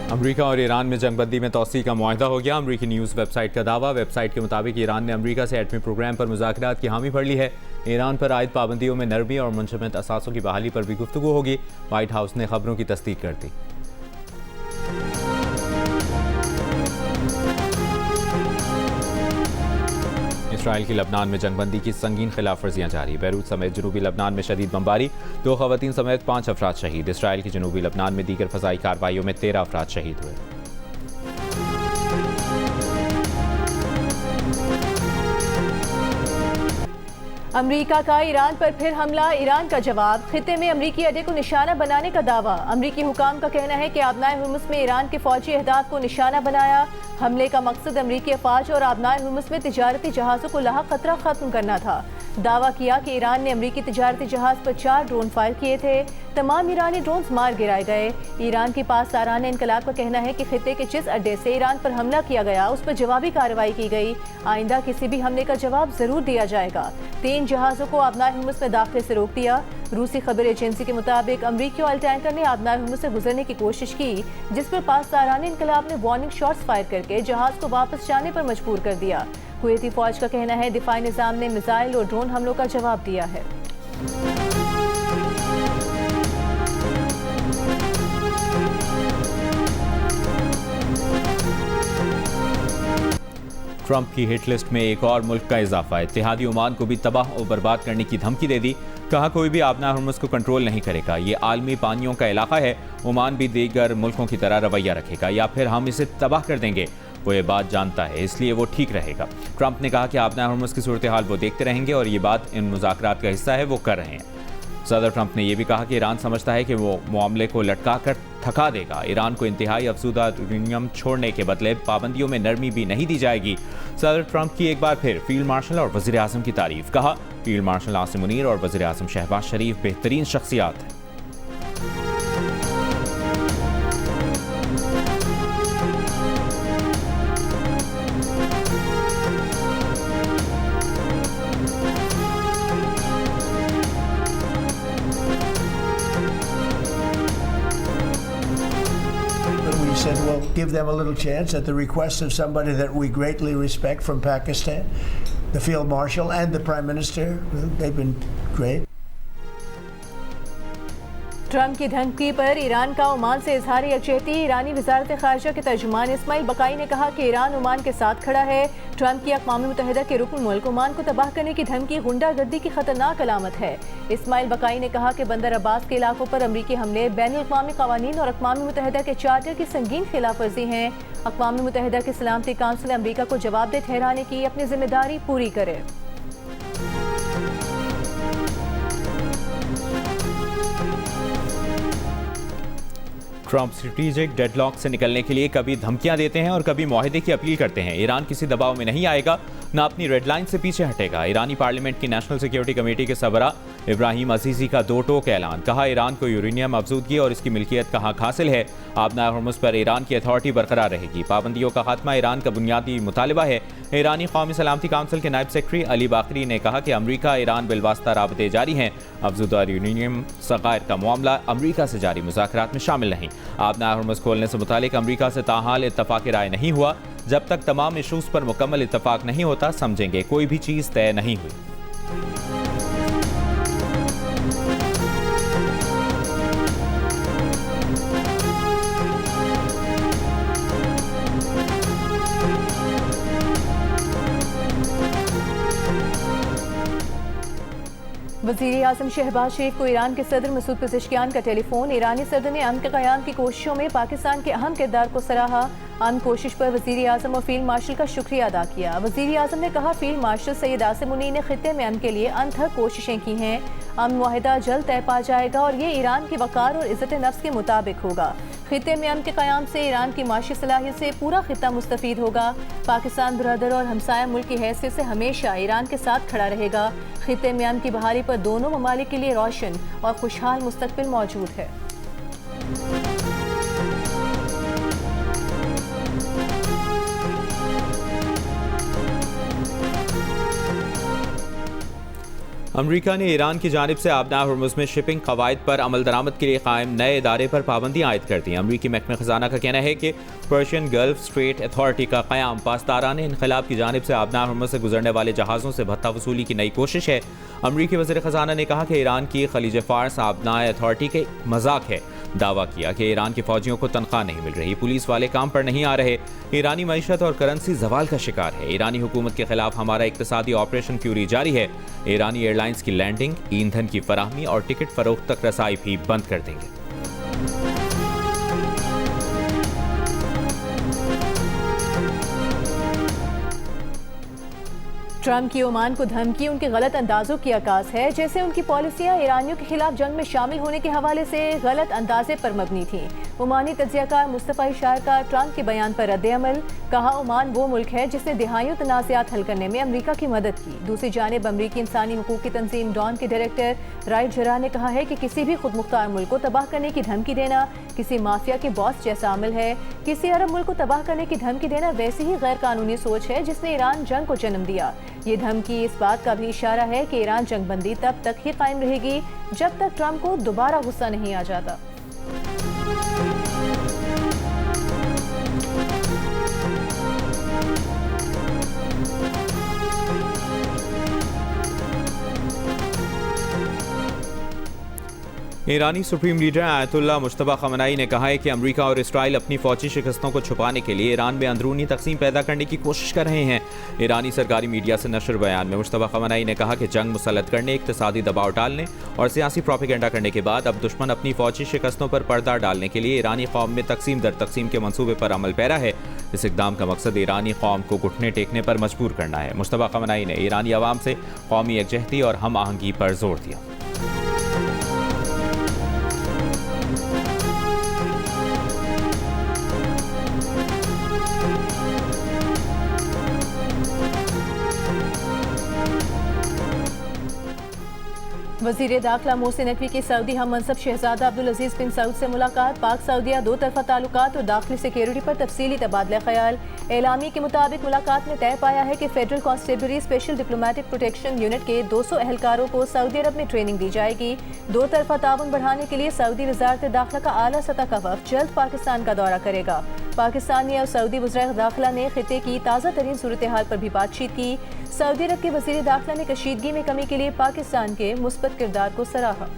अमरीका और ईरान में जंगबंदी में तोसी का मुआहदा हो गया। अमरीकी न्यूज़ वेबसाइट का दावा। वेबसाइट के मुताबिक ईरान ने अमरीका से एटमी प्रोग्राम पर मुज़ाकरात की हामी भर ली है। ईरान पर आयद पाबंदियों में नरमी और मुंजमद असासों की बहाली पर भी गुफ्तगू होगी। व्हाइट हाउस ने खबरों की तस्दीक कर दी। इसराइल की लबनान में जंगबंदी की संगीन खिलाफ वर्जियाँ जारी। बैरूत समेत जनूबी लबनान में शदीद बमबारी, 2 खवातीन समेत 5 अफराद शहीद। इसराइल की जनूबी लबनान में दीगर फ़ज़ाई कार्रवाइयों में 13 अफराद शहीद हुए। अमरीका का ईरान पर फिर हमला, ईरान का जवाब। खित्ते में अमरीकी अड्डे को निशाना बनाने का दावा। अमरीकी हुकाम का कहना है कि आबनाए हुर्मुज़ में ईरान के फौजी अहदाफ को निशाना बनाया। हमले का मकसद अमरीकी अफवाज और आबनाए हुर्मुज़ में तिजारती जहाज़ों को लाहक खतरा खत्म करना था। दावा किया कि ईरान ने अमरीकी तिजारती जहाज़ पर 4 ड्रोन फायर किए थे। तमाम ईरानी ड्रोन्स मार गिराए गए। ईरान के पास साराना इनकलाब का कहना है कि खित्ते के जिस अड्डे से ईरान पर हमला किया गया उस पर जवाबी कार्रवाई की गई। आइंदा किसी भी हमले का जवाब जरूर दिया जाएगा। 3 जहाज़ों को आबनाए हुर्मुज़ में दाखिले से रोक दिया। रूसी खबर एजेंसी के मुताबिक अमरीकी ऑयल टैंकर ने आबनाए हुर्मुज़ से गुजरने की कोशिश की, जिस पर पास साराना इनकलाब ने वार्निंग शॉट्स फायर करके जहाज़ को वापस जाने पर मजबूर कर दिया। कुवैती फौज का कहना है दिफाई निज़ाम ने मिसाइल और ड्रोन हमलों का जवाब दिया है। ट्रंप की हिट लिस्ट में एक और मुल्क का इजाफा। इत्तेहादी ओमान को भी तबाह और बर्बाद करने की धमकी दे दी। कहा कोई भी आबना हुर्मुज़ को कंट्रोल नहीं करेगा। ये आलमी पानियों का इलाका है। ओमान भी दीगर मुल्कों की तरह रवैया रखेगा या फिर हम इसे तबाह कर देंगे। वो ये बात जानता है, इसलिए वो ठीक रहेगा। ट्रंप ने कहा कि आबना हुर्मुज़ की सूरत हाल वो देखते रहेंगे और ये बात इन मुज़ाकरात का हिस्सा है, वो कर रहे हैं। सदर ट्रंप ने यह भी कहा कि ईरान समझता है कि वो मामले को लटका कर थका देगा। ईरान को इंतहाई अफज़ूदा यूरेनियम छोड़ने के बदले पाबंदियों में नरमी भी नहीं दी जाएगी। सदर ट्रंप की एक बार फिर फील्ड मार्शल और वज़ीर आज़म की तारीफ। कहा फील्ड मार्शल आसिम मुनीर और वज़ीर आज़म शहबाज शरीफ बेहतरीन शख्सियात हैं। Said we'll give them a little chance at the request of somebody that we greatly respect from Pakistan, the Field Marshal and the Prime Minister. They've been great. Trump की धमकी पर Iran का Oman से इजहार यकजहती। ईरानी वजारत खारजा के तर्जुमान इस्माइल बकाई ने कहा कि ईरान ओमान के साथ खड़ा है। ट्रंप की अक़वाम मुत्तहिदा के रुकन मुल्क ओमान को तबाह करने की धमकी गुंडागर्दी की खतरनाक अलामत है। इस्माइल बकाई ने कहा कि बंदर अब्बास के इलाकों पर अमरीकी हमले बैनुल-अक़वामी क़वानीन और अक़वाम मुत्तहिदा के चार्टर की संगीन खिलाफ वर्जी हैं। अक़वाम मुत्तहिदा की सलामती काउंसिल अमरीका को जवाबदेह ठहराने की अपनी जिम्मेदारी पूरी करे। ट्रंप स्ट्रेटेजिक डेडलॉक से निकलने के लिए कभी धमकियां देते हैं और कभी मुआहदे की अपील करते हैं। ईरान किसी दबाव में नहीं आएगा, न अपनी रेड लाइन से पीछे हटेगा। ईरानी पार्लियामेंट की नेशनल सिक्योरिटी कमेटी के सरबराह इब्राहिम अजीजी का 2 टोक ऐलान। कहा ईरान को यूरेनियम अफजूदगी और इसकी मिल्कियत का हक हासिल है। आबना हुर्मुज़ पर ईरान की अथॉरिटी बरकरार रहेगी। पाबंदियों का खात्मा ईरान का बुनियादी मुतालबा है। ईरानी कौमी सलामती काउंसिल के नायब सेक्रेटरी अली बाकरी ने कहा कि अमरीका ईरान बिलवास्ता राबते जारी हैं। अफजूदा यूरेनियम सगायर का मामला अमरीका से जारी मुज़ाकरात में शामिल नहीं। आबना हुर्मुज़ खोलने से मुतालिक अमरीका से ताहाल इत्तफाक़ राय नहीं हुआ। जब तक तमाम इशूज़ पर मुकम्मल इत्तफाक नहीं होता, समझेंगे कोई भी चीज़ तय नहीं हुई। वज़ीर आज़म शहबाज शरीफ को ईरान के सदर मसूद पेज़ेश्कियान का टेलीफोन। ईरानी सदर ने अमन के क़याम की कोशिशों में पाकिस्तान के अहम किरदार को सराहा। अमन कोशिश पर वज़ीर आज़म और फील्ड मार्शल का शुक्रिया अदा किया। वज़ीर आज़म ने कहा फील्ड मार्शल सैयद आसिम मुनीर ने खित्ते में अमन के लिए अनथक कोशिशें की हैं। अमन मुआहिदा जल्द तय पा जाएगा और ये ईरान की वक़ार और इज़्ज़त नफ्स के मुताबिक होगा। खित्ते में अमन के क़याम से ईरान की माशी सलाहियत से पूरा खित्ता मुस्तफ़ीद होगा। पाकिस्तान ब्रदर और हमसाया मुल्क की हैसियत से हमेशा ईरान के साथ खड़ा रहेगा। खित्ते में अमन की बहाली पर दोनों ममालिक के लिए रोशन और खुशहाल मुस्तक़बिल मौजूद है। अमरीका ने ईरान की जानिब से आबना हुर्मुज़ में शिपिंग कवायद पर अमल दरामद के लिए कायम नए इदारे पर पाबंदियाँ आयद कर दी। अमरीकी महकमे ख़जाना का कहना है कि पर्शियन गल्फ स्ट्रेट अथॉरिटी का क़याम पासदारान इनक़लाब की जानिब से आबना हुर्मुज़ से गुजरने वाले जहाज़ों से भत्ता वसूली की नई कोशिश है। अमरीकी वज़ीर ख़जाना ने कहा कि ईरान की खलीज फ़ारस आबना अथॉरिटी के मजाक है। दावा किया कि ईरान के फौजियों को तनख्वाह नहीं मिल रही, पुलिस वाले काम पर नहीं आ रहे, ईरानी मईशत और करेंसी जवाल का शिकार है। ईरानी हुकूमत के खिलाफ हमारा इक्तसादी ऑपरेशन फ्यूरी जारी है। ईरानी एयरलाइंस की लैंडिंग, ईंधन की फराहमी और टिकट फरोख्त तक रसाई भी बंद कर देंगे। ट्रंप की ओमान को धमकी उनके गलत अंदाजों की अक्कास है, जैसे उनकी पॉलिसियां ईरानियों के खिलाफ जंग में शामिल होने के हवाले से गलत अंदाजे पर मबनी थी। ओमानी तज्जियाकार मुस्तफ़ा इशार का ट्रंप के बयान पर रद्द-ए-अमल, कहा ओमान वो मुल्क है जिसने दिहाइयों तनाज़ात हल करने में अमरीका की मदद की। दूसरी जानिब अमरीकी इंसानी हुकूक की तंजीम डॉन के डायरेक्टर राइट जरा ने कहा है कि किसी भी खुद मुख्तार मुल्क को तबाह करने की धमकी देना किसी माफिया के बॉस जैसा अमल है। किसी अरब मुल्क को तबाह करने की धमकी देना वैसी ही गैर कानूनी सोच है जिसने ईरान जंग को जन्म दिया। ये धमकी इस बात का भी इशारा है कि ईरान जंगबंदी तब तक ही कायम रहेगी जब तक ट्रंप को दोबारा गुस्सा नहीं आ जाता। ईरानी सुप्रीम लीडर आयतुल्लाह मुश्तबा खमनाई ने कहा है कि अमेरिका और इसराइल अपनी फौजी शिकस्तों को छुपाने के लिए ईरान में अंदरूनी तकसीम पैदा करने की कोशिश कर रहे हैं। ईरानी सरकारी मीडिया से नशर बयान में मुश्तबा खमनाई ने कहा कि जंग मुसल्लत करने, इक्तिसादी दबाव डालने और सियासी प्रोपेगेंडा करने के बाद अब दुश्मन अपनी फौजी शिकस्तों पर पर्दा डालने के लिए ईरानी कौम में तकसीम दर तकसीम के मंसूबे पर अमल पैरा है। इस इक़दाम का मकसद ईरानी कौम को घुटने टेकने पर मजबूर करना है। मुश्तबा खमनाई ने ईरानी अवाम से कौमी यकजहती और हम आहंगी पर जोर दिया। वज़ीर दाखिला मोहसिन नकवी की सऊदी हम मनसब शहजादा अब्दुल अजीज़ बिन सऊद से मुलाकात, पाक सऊदिया दो तरफा ताल्लुकात और दाखिली सिक्योरिटी पर तफसीली तबादला ख्याल। एलामी के मुताबिक मुलाकात में तय पाया है कि federal constabulary special diplomatic protection unit के 200 एहलकारों को सऊदी अरब में ट्रेनिंग दी जाएगी। दो तरफा ताउन बढ़ाने के लिए सऊदी वज़ारत दाखिला का आला सतह का वफ़द जल्द पाकिस्तान का दौरा करेगा। पाकिस्तानी और सऊदी वज़ीर दाखिला ने खित्ते की ताज़ा तरीन सूरत हाल पर भी बातचीत की। सऊदी अरब के वज़ीर दाखिला ने कशीदगी में कमी के लिए पाकिस्तान के मुस्बत किरदार को सराहा।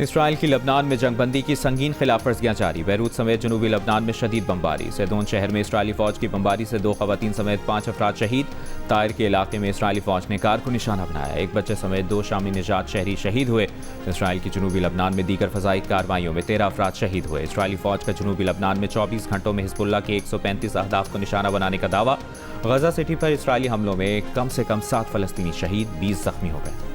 इसराइल की लबनान में जंगबंदी की संगीन खिलाफ वर्जियाँ जारी। बैरूत समेत जनूबी लबनान में शदीद बमबारी। सैदोन शहर में इसराइली फौज की बमबारी से 2 खवातीन समेत 5 अफराद शहीद। तायर के इलाके में इसराइली फौज ने कार को निशाना बनाया। एक बच्चे समेत 2 शामी निजात शहरी शहीद हुए। इसराइल की जनूबी लबनान में दीगर फजाई कार्रवाइयों में 13 अफराद शहीद हुए। इसराइली फौज का जनूबी लबनान में 24 घंटों में हिजबुल्लाह के 135 अहदाफ को निशाना बनाने का दावा। गजा सिटी पर इसराइली हमलों में कम से कम 7 फलस्तीनी शहीद, 20 जख्मी हो गए।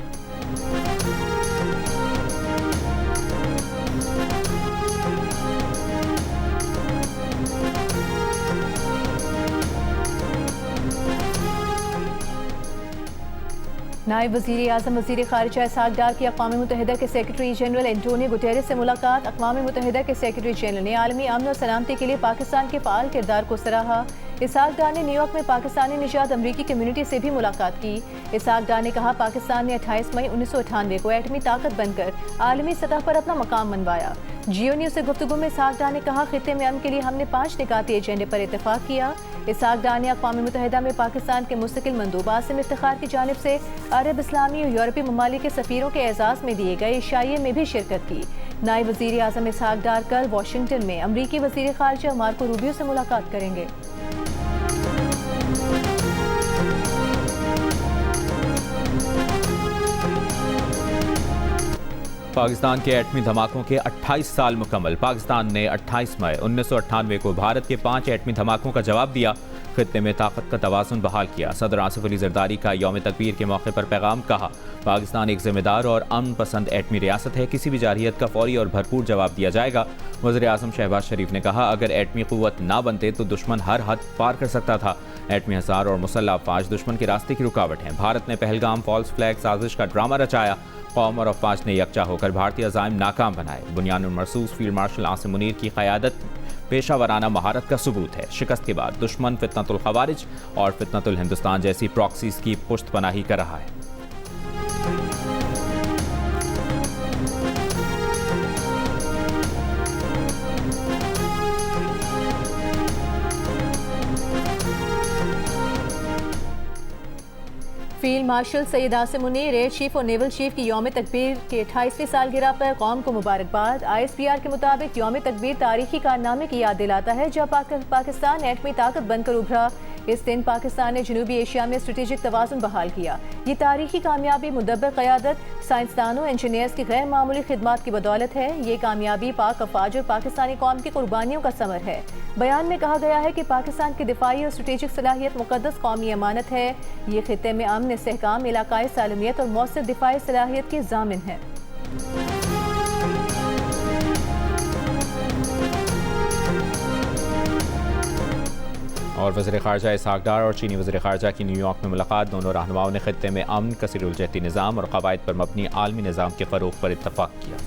नायब वज़ीर आज़म वज़ीर ख़ारिजा इसहाक़ डार की अक़वाम मुत्तहिदा के सेक्रेटरी जनरल एंटोनियो गुटेरेस से मुलाकात। अक़वाम मुत्तहिदा के सेक्रेटरी जनरल ने आलमी अमन और सलामती के लिए पाकिस्तान के फ़ाल किरदार को सराहा। इसहाक़ डार ने न्यूयॉर्क में पाकिस्तानी निजात अमरीकी कम्यूनिटी से भी मुलाकात की। इसहाक़ डार ने कहा पाकिस्तान ने 28 मई 1998 को एटमी ताकत बनकर आलमी सतह पर अपना मकाम मनवाया। जियो न्यूज़ से गुफ्तगू में इसहाक़ डार ने कहा खित्ते में अमन के लिए हमने 5 निकाती एजेंडे पर इत्तेफाक किया। इसहाक़ डार ने अक़वाम मुत्तहिदा में पाकिस्तान के मुस्तकिल मंदूब आसिम इफ्तिखार की जानिब से अरब इस्लामी और यूरोपीय ममालिक के सफ़ीरों के एजाज़ में दिए गए इशाइये में भी शिरकत की। नायब वज़ीर आज़म इसहाक़ डार कल वाशिंगटन में अमरीकी वज़ीर ख़ारिजा मार्को रूबियो से मुलाकात करेंगे। पाकिस्तान के एटमी धमाकों के 28 साल मुकम्मल। पाकिस्तान ने 28 मई 1998 को भारत के 5 एटमी धमाकों का जवाब दिया। खित्ते में ताकत का तवाज़ुन बहाल किया। सदर आसिफ अली ज़रदारी का यौम तकबीर के मौके पर पैगाम, कहा पाकिस्तान एक जिम्मेदार और अमन पसंद एटमी रियासत है, किसी भी जारहियत का फौरी और भरपूर जवाब दिया जाएगा। वज़ीर आज़म शहबाज शरीफ ने कहा अगर एटमी क़ुव्वत ना बनते तो दुश्मन हर हद पार कर सकता था। एटमी हसार और मुसल्लह अफवाज दुश्मन के रास्ते की रुकावट हैं। भारत ने पहलगाम फॉल्स फ्लैग साजिश का ड्रामा रचाया। कौम और अफवाज ने यकजा होकर भारतीय अज़ाइम नाकाम बनाए। बुनियानुल मरसूस फील्ड मार्शल आसिम मुनीर की क़यादत पेशा वराना महारत का सबूत है। शिकस्त के बाद दुश्मन फितनतुल खवारिज और फितनतुल हिंदुस्तान जैसी प्रॉक्सीज की पुश्त पनाही कर रहा है। Field marshal Syed Asim Munir, air chief और नेवल चीफ की यौम तकबीर के 28वीं सालगिरह पर कौम को मुबारकबाद। ISPR के मुताबिक यौम तकबीर तारीखी कारनामे की याद दिलाता है जब पाकिस्तान एटमी ताकत बनकर उभरा। इस दिन पाकिस्तान ने जनूबी एशिया में स्ट्रेटेजिक तवाज़ुन बहाल किया। ये तारीखी कामयाबी मुदब्बर क़यादत, साइंसदानों, इंजीनियर्स की गैर मामूली खिदमात की बदौलत है। ये कामयाबी पाक अफवाज और पाकिस्तानी कौम की कुर्बानियों का समर है। बयान में कहा गया है कि पाकिस्तान की दिफाई और स्ट्रेटेजिक सलाहियत मुक़द्दस कौमी अमानत है। ये खित्ते में अमन, इस्तेहकाम, इलाकाई सालमियत और मौसर दिफाई सलाहियत की ज़ामिन है। और वज़ीर ख़ारजा इसहाक़ डार और चीनी वज़ीर ख़ारजा की न्यूयॉर्क में मुलाकात। दोनों रहनुमाओं ने खित्ते में अमन, कसीरुल जहती निज़ाम और क़वाइद पर मबनी आलमी निज़ाम के फ़रोग़ पर इत्तफ़ाक़ किया।